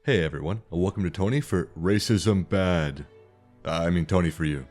Hey everyone, and welcome to Tony for Racism Bad. Tony for you.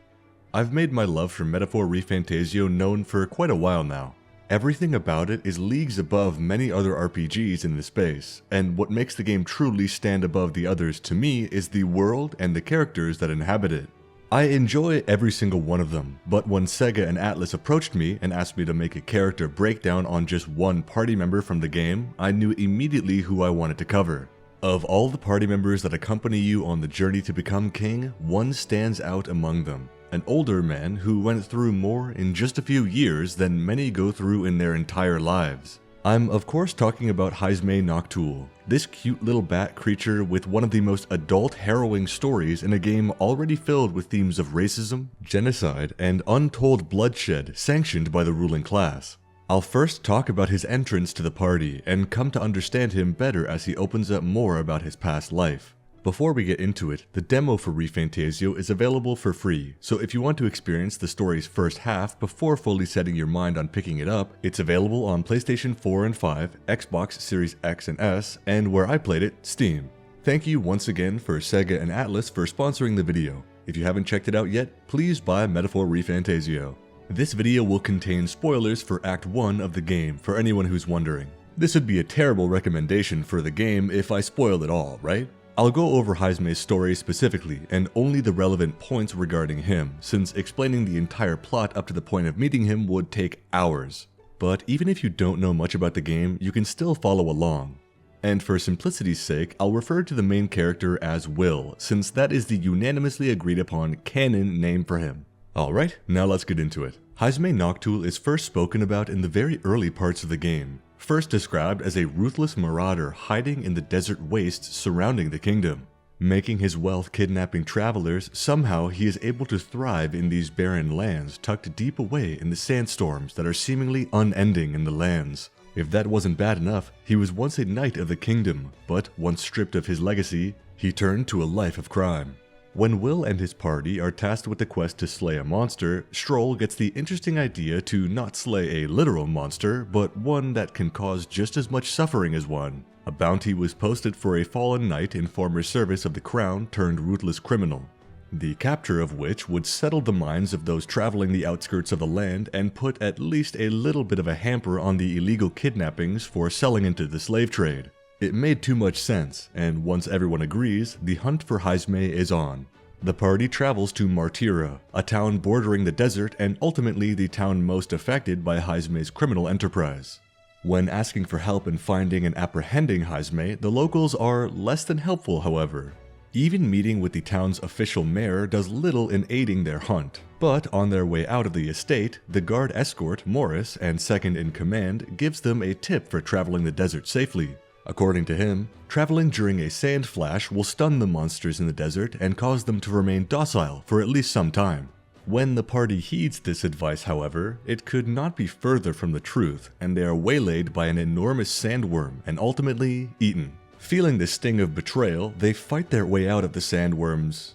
I've made my love for Metaphor Refantazio known for quite a while now. Everything about it is leagues above many other RPGs in the space, and what makes the game truly stand above the others to me is the world and the characters that inhabit it. I enjoy every single one of them, but when Sega and Atlus approached me and asked me to make a character breakdown on just one party member from the game, I knew immediately who I wanted to cover. Of all the party members that accompany you on the journey to become king, one stands out among them. An older man who went through more in just a few years than many go through in their entire lives. I'm of course talking about Heismay Noctule, this cute little bat creature with one of the most adult harrowing stories in a game already filled with themes of racism, genocide, and untold bloodshed sanctioned by the ruling class. I'll first talk about his entrance to the party and come to understand him better as he opens up more about his past life. Before we get into it, the demo for ReFantazio is available for free, so if you want to experience the story's first half before fully setting your mind on picking it up, it's available on PlayStation 4 and 5, Xbox Series X and S, and where I played it, Steam. Thank you once again for Sega and Atlus for sponsoring the video. If you haven't checked it out yet, please buy Metaphor Refantazio. This video will contain spoilers for Act 1 of the game for anyone who's wondering. This would be a terrible recommendation for the game if I spoiled it all, right? I'll go over Heismay's story specifically and only the relevant points regarding him, since explaining the entire plot up to the point of meeting him would take hours. But even if you don't know much about the game, you can still follow along. And for simplicity's sake, I'll refer to the main character as Will, since that is the unanimously agreed upon canon name for him. Alright, now let's get into it. Heismay Noctule is first spoken about in the very early parts of the game, first described as a ruthless marauder hiding in the desert wastes surrounding the kingdom. Making his wealth kidnapping travelers, somehow he is able to thrive in these barren lands tucked deep away in the sandstorms that are seemingly unending in the lands. If that wasn't bad enough, he was once a knight of the kingdom, but once stripped of his legacy, he turned to a life of crime. When Will and his party are tasked with the quest to slay a monster, Stroll gets the interesting idea to not slay a literal monster, but one that can cause just as much suffering as one. A bounty was posted for a fallen knight in former service of the crown turned ruthless criminal, the capture of which would settle the minds of those traveling the outskirts of the land and put at least a little bit of a hamper on the illegal kidnappings for selling into the slave trade. It made too much sense, and once everyone agrees, the hunt for Heismay is on. The party travels to Martira, a town bordering the desert and ultimately the town most affected by Heismay's criminal enterprise. When asking for help in finding and apprehending Heismay, the locals are less than helpful, however. Even meeting with the town's official mayor does little in aiding their hunt. But on their way out of the estate, the guard escort, Morris, and second in command, gives them a tip for traveling the desert safely. According to him, traveling during a sand flash will stun the monsters in the desert and cause them to remain docile for at least some time. When the party heeds this advice, however, it could not be further from the truth, and they are waylaid by an enormous sandworm and ultimately eaten. Feeling the sting of betrayal, they fight their way out of the sandworm's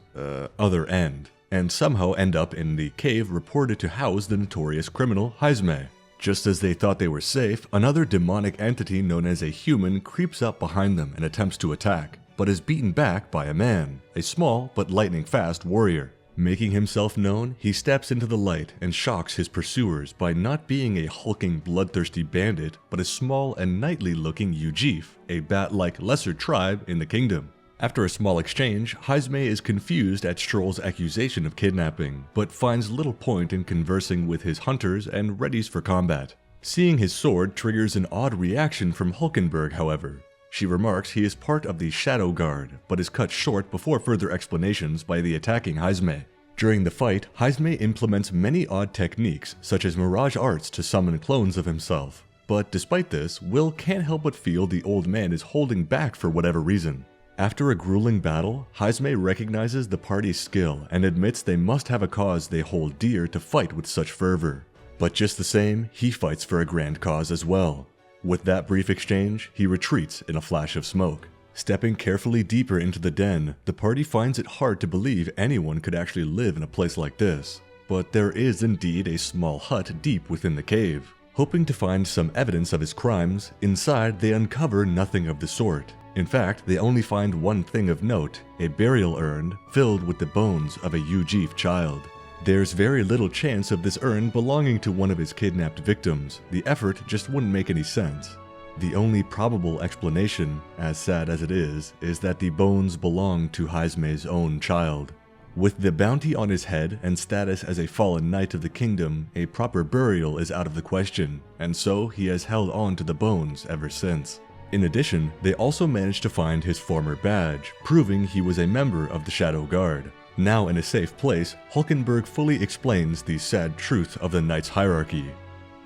other end, and somehow end up in the cave reported to house the notorious criminal Heismay. Just as they thought they were safe, another demonic entity known as a human creeps up behind them and attempts to attack, but is beaten back by a man, a small but lightning-fast warrior. Making himself known, he steps into the light and shocks his pursuers by not being a hulking, bloodthirsty bandit, but a small and knightly-looking Ujif, a bat-like lesser tribe in the kingdom. After a small exchange, Heismay is confused at Stroll's accusation of kidnapping, but finds little point in conversing with his hunters and readies for combat. Seeing his sword triggers an odd reaction from Hulkenberg, however. She remarks he is part of the Shadow Guard, but is cut short before further explanations by the attacking Heismay. During the fight, Heismay implements many odd techniques, such as mirage arts to summon clones of himself. But despite this, Will can't help but feel the old man is holding back for whatever reason. After a grueling battle, Heismay recognizes the party's skill and admits they must have a cause they hold dear to fight with such fervor. But just the same, he fights for a grand cause as well. With that brief exchange, he retreats in a flash of smoke. Stepping carefully deeper into the den, the party finds it hard to believe anyone could actually live in a place like this. But there is indeed a small hut deep within the cave. Hoping to find some evidence of his crimes, inside they uncover nothing of the sort. In fact, they only find one thing of note, a burial urn filled with the bones of a Ujif child. There's very little chance of this urn belonging to one of his kidnapped victims. The effort just wouldn't make any sense. The only probable explanation, as sad as it is that the bones belong to Heismay's own child. With the bounty on his head and status as a fallen knight of the kingdom, a proper burial is out of the question, and so he has held on to the bones ever since. In addition, they also managed to find his former badge, proving he was a member of the Shadow Guard. Now in a safe place, Hulkenberg fully explains the sad truth of the Knight's hierarchy.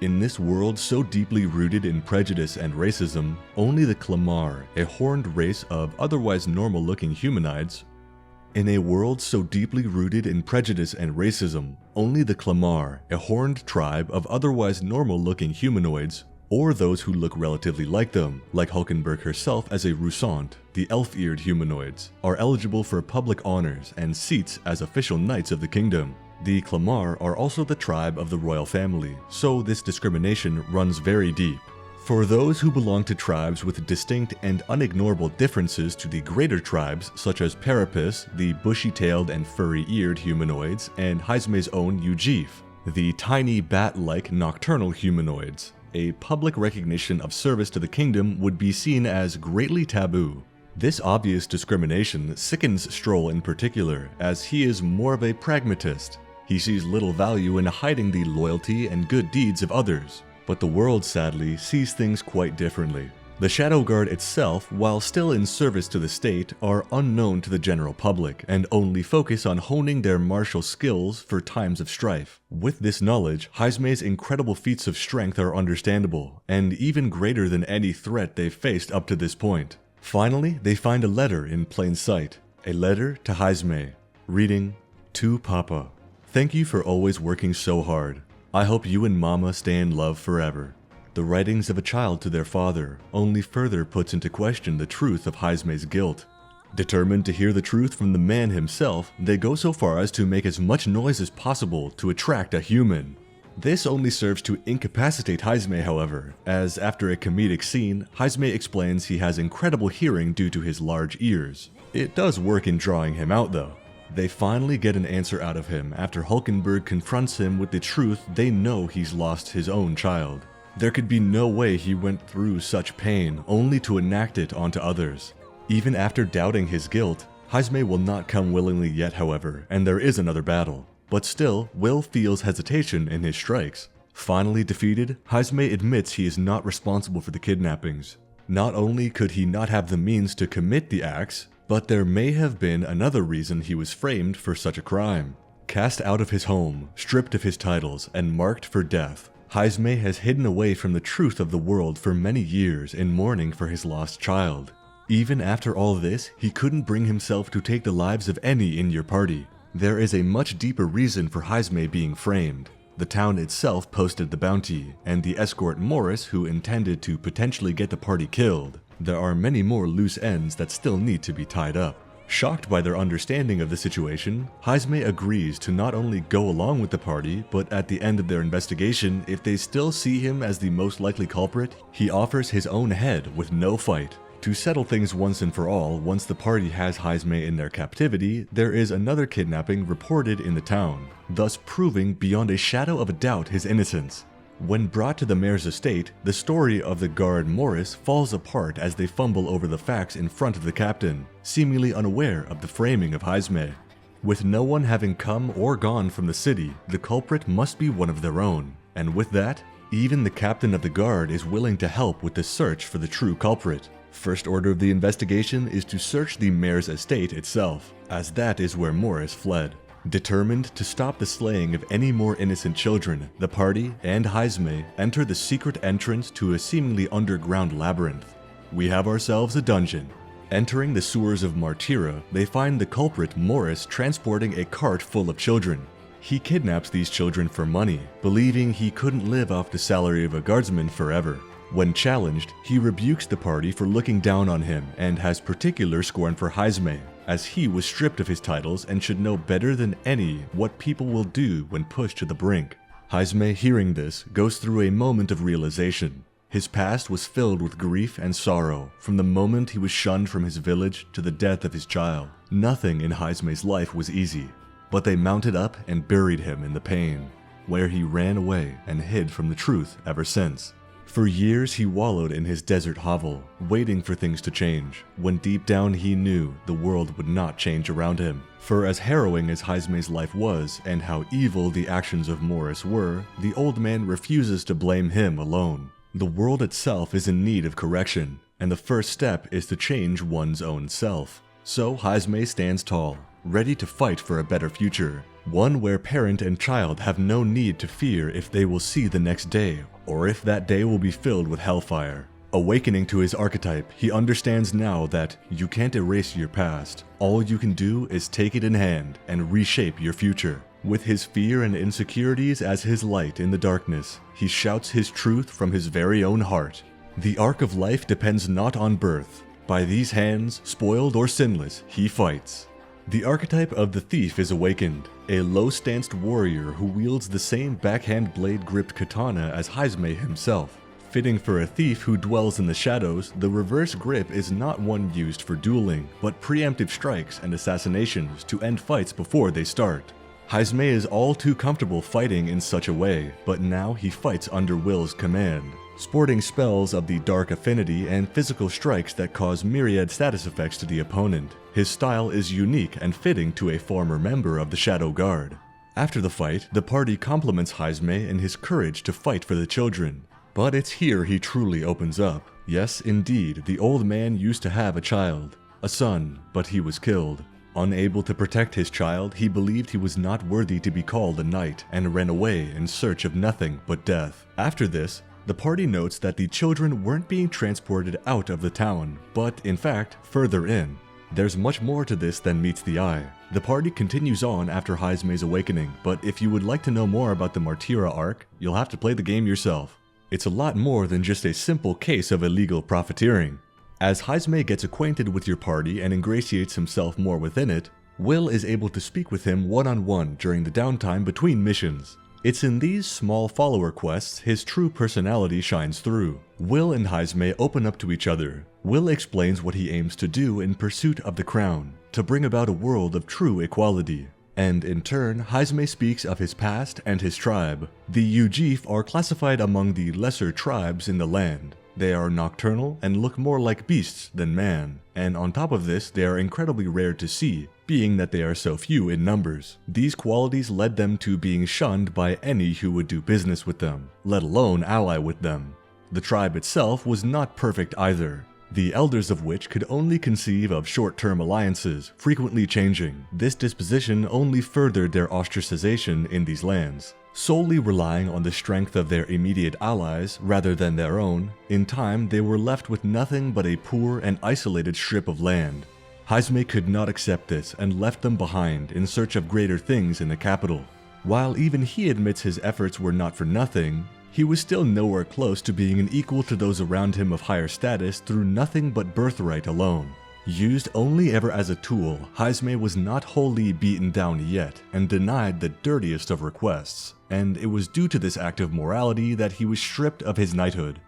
In this world so deeply rooted in prejudice and racism, only the Clamar, a horned race of otherwise normal-looking humanoids, In a world so deeply rooted in prejudice and racism, only the Clamar, a horned tribe of otherwise normal-looking humanoids, or those who look relatively like them, like Hulkenberg herself as a Roussant, the elf-eared humanoids, are eligible for public honors and seats as official knights of the kingdom. The Clamar are also the tribe of the royal family, so this discrimination runs very deep. For those who belong to tribes with distinct and unignorable differences to the greater tribes, such as Parapus, the bushy-tailed and furry-eared humanoids, and Heismay's own Ujif, the tiny bat-like nocturnal humanoids, a public recognition of service to the kingdom would be seen as greatly taboo. This obvious discrimination sickens Stroll in particular, as he is more of a pragmatist. He sees little value in hiding the loyalty and good deeds of others. But the world, sadly, sees things quite differently. The Shadow Guard itself, while still in service to the state, are unknown to the general public and only focus on honing their martial skills for times of strife. With this knowledge, Heismay's incredible feats of strength are understandable, and even greater than any threat they've faced up to this point. Finally, they find a letter in plain sight. A letter to Heismay, reading, "To Papa. Thank you for always working so hard. I hope you and Mama stay in love forever." The writings of a child to their father only further puts into question the truth of Heismay's guilt. Determined to hear the truth from the man himself, they go so far as to make as much noise as possible to attract a human. This only serves to incapacitate Heismay, however, as after a comedic scene, Heismay explains he has incredible hearing due to his large ears. It does work in drawing him out though. They finally get an answer out of him after Hulkenberg confronts him with the truth they know he's lost his own child. There could be no way he went through such pain only to enact it onto others. Even after doubting his guilt, Heismay will not come willingly yet, however, and there is another battle. But still, Will feels hesitation in his strikes. Finally defeated, Heismay admits he is not responsible for the kidnappings. Not only could he not have the means to commit the acts, but there may have been another reason he was framed for such a crime. Cast out of his home, stripped of his titles, and marked for death, Heismay has hidden away from the truth of the world for many years in mourning for his lost child. Even after all this, he couldn't bring himself to take the lives of any in your party. There is a much deeper reason for Heismay being framed. The town itself posted the bounty, and the escort Morris who intended to potentially get the party killed. There are many more loose ends that still need to be tied up. Shocked by their understanding of the situation, Heismay agrees to not only go along with the party, but at the end of their investigation, if they still see him as the most likely culprit, he offers his own head with no fight. To settle things once and for all, once the party has Heismay in their captivity, there is another kidnapping reported in the town, thus proving beyond a shadow of a doubt his innocence. When brought to the mayor's estate, the story of the guard Morris falls apart as they fumble over the facts in front of the captain, seemingly unaware of the framing of Heismay. With no one having come or gone from the city, the culprit must be one of their own, and with that, even the captain of the guard is willing to help with the search for the true culprit. First order of the investigation is to search the mayor's estate itself, as that is where Morris fled. Determined to stop the slaying of any more innocent children, the party and Heismay enter the secret entrance to a seemingly underground labyrinth. We have ourselves a dungeon. Entering the sewers of Martyra, they find the culprit Morris transporting a cart full of children. He kidnaps these children for money, believing he couldn't live off the salary of a guardsman forever. When challenged, he rebukes the party for looking down on him and has particular scorn for Heismay, as he was stripped of his titles and should know better than any what people will do when pushed to the brink. Heismay, hearing this, goes through a moment of realization. His past was filled with grief and sorrow, from the moment he was shunned from his village to the death of his child. Nothing in Heismay's life was easy, but they mounted up and buried him in the pain, where he ran away and hid from the truth ever since. For years he wallowed in his desert hovel, waiting for things to change, when deep down he knew the world would not change around him. For as harrowing as Heismay's life was, and how evil the actions of Morris were, the old man refuses to blame him alone. The world itself is in need of correction, and the first step is to change one's own self. So Heismay stands tall, ready to fight for a better future, one where parent and child have no need to fear if they will see the next day, or if that day will be filled with hellfire. Awakening to his archetype, he understands now that you can't erase your past. All you can do is take it in hand and reshape your future. With his fear and insecurities as his light in the darkness, he shouts his truth from his very own heart. The arc of life depends not on birth. By these hands, spoiled or sinless, he fights. The archetype of the thief is awakened, a low-stanced warrior who wields the same backhand blade-gripped katana as Heismay himself. Fitting for a thief who dwells in the shadows, the reverse grip is not one used for dueling, but preemptive strikes and assassinations to end fights before they start. Heismay is all too comfortable fighting in such a way, but now he fights under Will's command, sporting spells of the dark affinity and physical strikes that cause myriad status effects to the opponent. His style is unique and fitting to a former member of the Shadow Guard. After the fight, the party compliments Heismay in his courage to fight for the children. But it's here he truly opens up. Yes, indeed, the old man used to have a child, a son, but he was killed. Unable to protect his child, he believed he was not worthy to be called a knight and ran away in search of nothing but death. After this, the party notes that the children weren't being transported out of the town, but in fact, further in. There's much more to this than meets the eye. The party continues on after Heismay's awakening, but if you would like to know more about the Martyra arc, you'll have to play the game yourself. It's a lot more than just a simple case of illegal profiteering. As Heismay gets acquainted with your party and ingratiates himself more within it, Will is able to speak with him one-on-one during the downtime between missions. It's in these small follower quests his true personality shines through. Will and Heismay open up to each other. Will explains what he aims to do in pursuit of the crown, to bring about a world of true equality. And in turn, Heismay speaks of his past and his tribe. The Ujif are classified among the lesser tribes in the land. They are nocturnal and look more like beasts than man, and on top of this, they are incredibly rare to see, being that they are so few in numbers. These qualities led them to being shunned by any who would do business with them, let alone ally with them. The tribe itself was not perfect either, the elders of which could only conceive of short-term alliances, frequently changing. This disposition only furthered their ostracization in these lands. Solely relying on the strength of their immediate allies rather than their own, in time they were left with nothing but a poor and isolated strip of land. Heismay could not accept this and left them behind in search of greater things in the capital. While even he admits his efforts were not for nothing, he was still nowhere close to being an equal to those around him of higher status through nothing but birthright alone. Used only ever as a tool, Heismay was not wholly beaten down yet, and denied the dirtiest of requests, and it was due to this act of morality that he was stripped of his knighthood.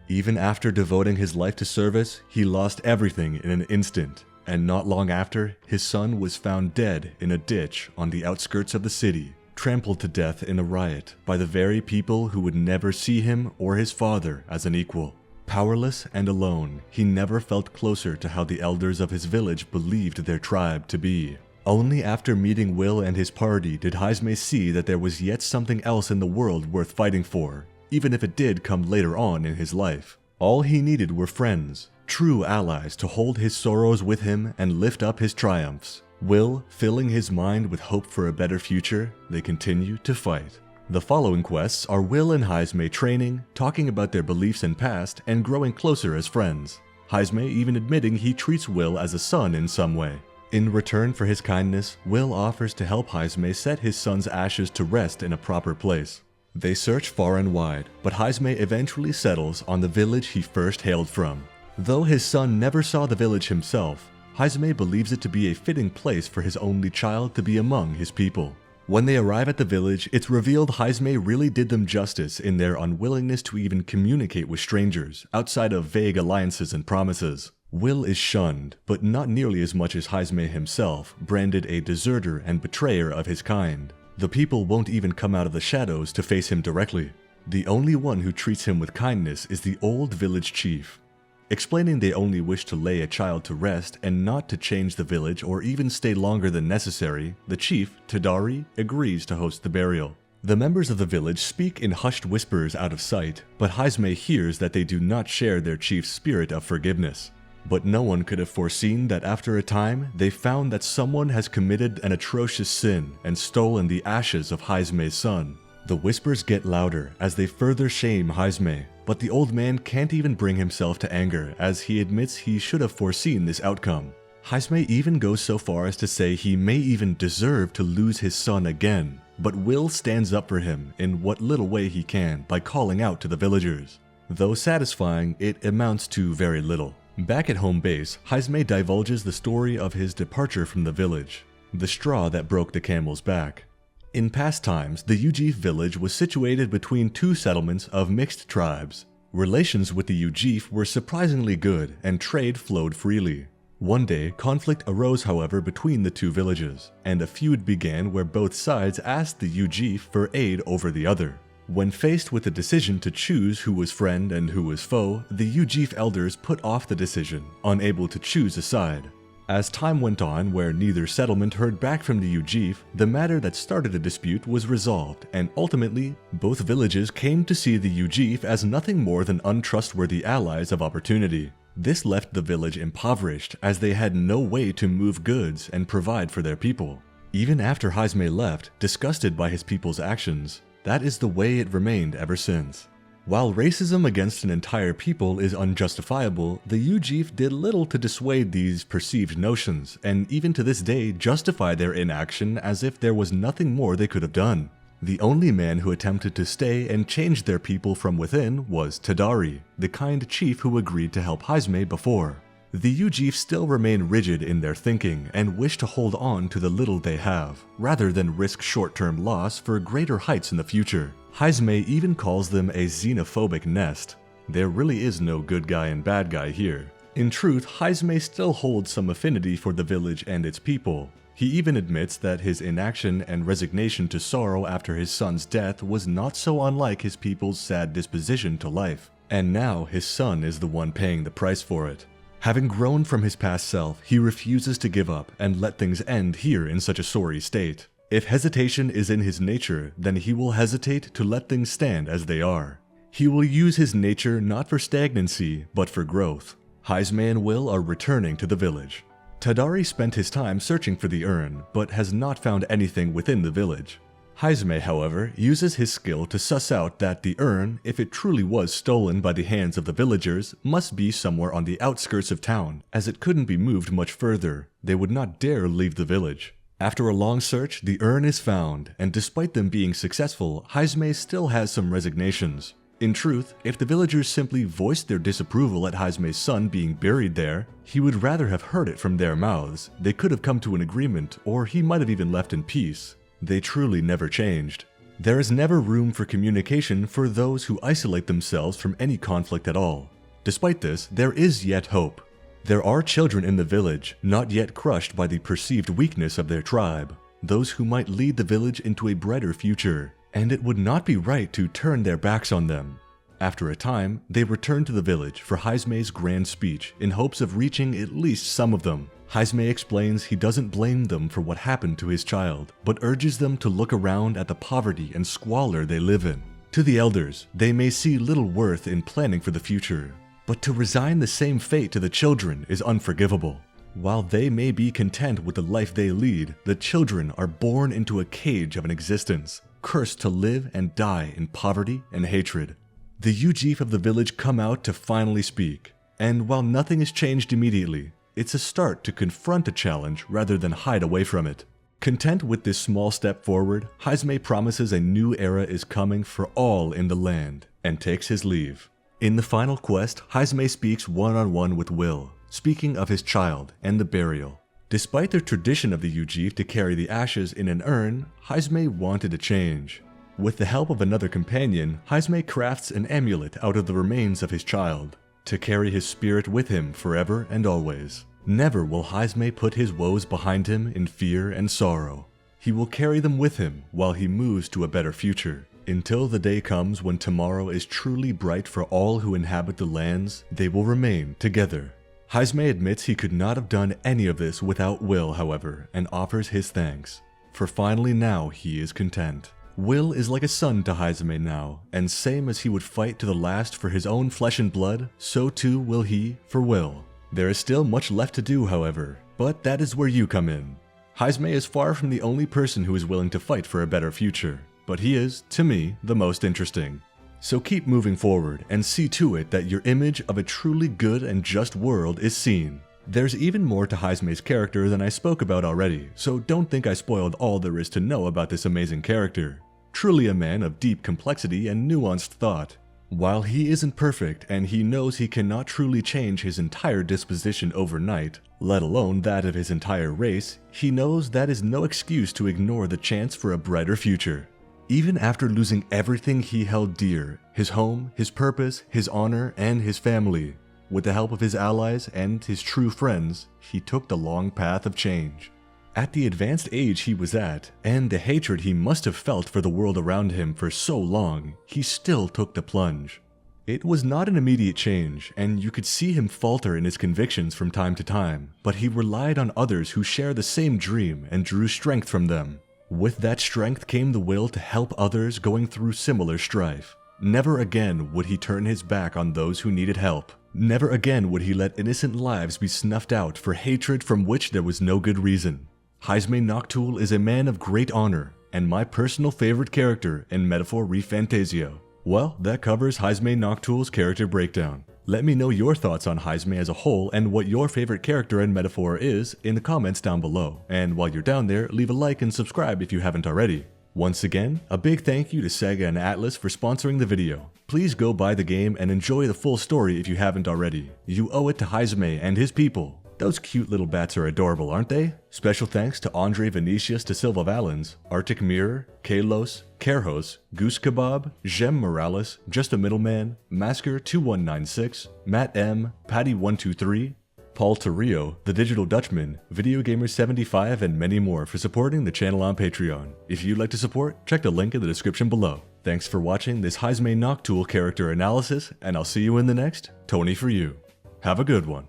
Even after devoting his life to service, he lost everything in an instant, and not long after, his son was found dead in a ditch on the outskirts of the city, trampled to death in a riot by the very people who would never see him or his father as an equal. Powerless and alone, he never felt closer to how the elders of his village believed their tribe to be. Only after meeting Will and his party did Heismay see that there was yet something else in the world worth fighting for, even if it did come later on in his life. All he needed were friends, true allies to hold his sorrows with him and lift up his triumphs. Will, filling his mind with hope for a better future, they continue to fight. The following quests are Will and Heismay training, talking about their beliefs and past, and growing closer as friends. Heismay even admitting he treats Will as a son in some way. In return for his kindness, Will offers to help Heismay set his son's ashes to rest in a proper place. They search far and wide, but Heismay eventually settles on the village he first hailed from. Though his son never saw the village himself, Heismay believes it to be a fitting place for his only child to be among his people. When they arrive at the village, it's revealed Heismay really did them justice in their unwillingness to even communicate with strangers, outside of vague alliances and promises. Will is shunned, but not nearly as much as Heismay himself, branded a deserter and betrayer of his kind. The people won't even come out of the shadows to face him directly. The only one who treats him with kindness is the old village chief. Explaining they only wish to lay a child to rest and not to change the village or even stay longer than necessary, the chief, Tadari, agrees to host the burial. The members of the village speak in hushed whispers out of sight, but Heismay hears that they do not share their chief's spirit of forgiveness. But no one could have foreseen that after a time, they found that someone has committed an atrocious sin and stolen the ashes of Heismay's son. The whispers get louder as they further shame Heismay, but the old man can't even bring himself to anger as he admits he should have foreseen this outcome. Heismay even goes so far as to say he may even deserve to lose his son again, but Will stands up for him in what little way he can by calling out to the villagers. Though satisfying, it amounts to very little. Back at home base, Heismay divulges the story of his departure from the village, the straw that broke the camel's back. In past times, the Ujif village was situated between two settlements of mixed tribes. Relations with the Ujif were surprisingly good and trade flowed freely. One day, conflict arose however between the two villages, and a feud began where both sides asked the Ujif for aid over the other. When faced with the decision to choose who was friend and who was foe, the Ujif elders put off the decision, unable to choose a side. As time went on where neither settlement heard back from the Ujif, the matter that started the dispute was resolved, and ultimately, both villages came to see the Ujif as nothing more than untrustworthy allies of opportunity. This left the village impoverished as they had no way to move goods and provide for their people. Even after Heismay left, disgusted by his people's actions, that is the way it remained ever since. While racism against an entire people is unjustifiable, the Ujif did little to dissuade these perceived notions, and even to this day justify their inaction as if there was nothing more they could have done. The only man who attempted to stay and change their people from within was Tadari, the kind chief who agreed to help Heismay before. The Ujif still remain rigid in their thinking and wish to hold on to the little they have, rather than risk short-term loss for greater heights in the future. Heismay even calls them a xenophobic nest. There really is no good guy and bad guy here. In truth, Heismay still holds some affinity for the village and its people. He even admits that his inaction and resignation to sorrow after his son's death was not so unlike his people's sad disposition to life. And now his son is the one paying the price for it. Having grown from his past self, he refuses to give up and let things end here in such a sorry state. If hesitation is in his nature, then he will hesitate to let things stand as they are. He will use his nature not for stagnancy, but for growth. Heismay and Will are returning to the village. Tadari spent his time searching for the urn, but has not found anything within the village. Heismay, however, uses his skill to suss out that the urn, if it truly was stolen by the hands of the villagers, must be somewhere on the outskirts of town, as it couldn't be moved much further. They would not dare leave the village. After a long search, the urn is found, and despite them being successful, Heismay still has some resignations. In truth, if the villagers simply voiced their disapproval at Heismay's son being buried there, he would rather have heard it from their mouths. They could have come to an agreement, or he might have even left in peace. They truly never changed. There is never room for communication for those who isolate themselves from any conflict at all. Despite this, there is yet hope. There are children in the village, not yet crushed by the perceived weakness of their tribe, those who might lead the village into a brighter future, and it would not be right to turn their backs on them. After a time, they return to the village for Heismay's grand speech in hopes of reaching at least some of them. Heismay explains he doesn't blame them for what happened to his child, but urges them to look around at the poverty and squalor they live in. To the elders, they may see little worth in planning for the future, but to resign the same fate to the children is unforgivable. While they may be content with the life they lead, the children are born into a cage of an existence, cursed to live and die in poverty and hatred. The Ujif of the village come out to finally speak, and while nothing is changed immediately, it's a start to confront a challenge rather than hide away from it. Content with this small step forward, Heismay promises a new era is coming for all in the land, and takes his leave. In the final quest, Heismay speaks one-on-one with Will, speaking of his child and the burial. Despite the tradition of the Ujiif to carry the ashes in an urn, Heismay wanted a change. With the help of another companion, Heismay crafts an amulet out of the remains of his child, to carry his spirit with him forever and always. Never will Heismay put his woes behind him in fear and sorrow. He will carry them with him while he moves to a better future. Until the day comes when tomorrow is truly bright for all who inhabit the lands, they will remain together. Heismay admits he could not have done any of this without Will, however, and offers his thanks. For finally now he is content. Will is like a son to Heismay now, and same as he would fight to the last for his own flesh and blood, so too will he for Will. There is still much left to do, however, but that is where you come in. Heismay is far from the only person who is willing to fight for a better future, but he is, to me, the most interesting. So keep moving forward and see to it that your image of a truly good and just world is seen. There's even more to Heismay's character than I spoke about already, so don't think I spoiled all there is to know about this amazing character. Truly a man of deep complexity and nuanced thought. While he isn't perfect and he knows he cannot truly change his entire disposition overnight, let alone that of his entire race, he knows that is no excuse to ignore the chance for a brighter future. Even after losing everything he held dear, his home, his purpose, his honor, and his family, with the help of his allies and his true friends, he took the long path of change. At the advanced age he was at, and the hatred he must have felt for the world around him for so long, he still took the plunge. It was not an immediate change, and you could see him falter in his convictions from time to time, but he relied on others who share the same dream and drew strength from them. With that strength came the will to help others going through similar strife. Never again would he turn his back on those who needed help. Never again would he let innocent lives be snuffed out for hatred from which there was no good reason. Heismay Noctule is a man of great honor, and my personal favorite character in Metaphor Refantazio. Well, that covers Heismay Noctule's character breakdown. Let me know your thoughts on Heismay as a whole and what your favorite character in Metaphor is in the comments down below. And while you're down there, leave a like and subscribe if you haven't already. Once again, a big thank you to Sega and Atlus for sponsoring the video. Please go buy the game and enjoy the full story if you haven't already. You owe it to Heismay and his people. Those cute little bats are adorable, aren't they? Special thanks to Andre Vinicius da Silva Valens, Arctic Mirror, Kalos, Kerhos, Goose Kebab, Jem Morales, Just a Middleman, Masker2196, Matt M, Patty123, Paul Torrio, The Digital Dutchman, VideoGamer75, and many more for supporting the channel on Patreon. If you'd like to support, check the link in the description below. Thanks for watching this Heismay Noctule character analysis, and I'll see you in the next Tony for You. Have a good one.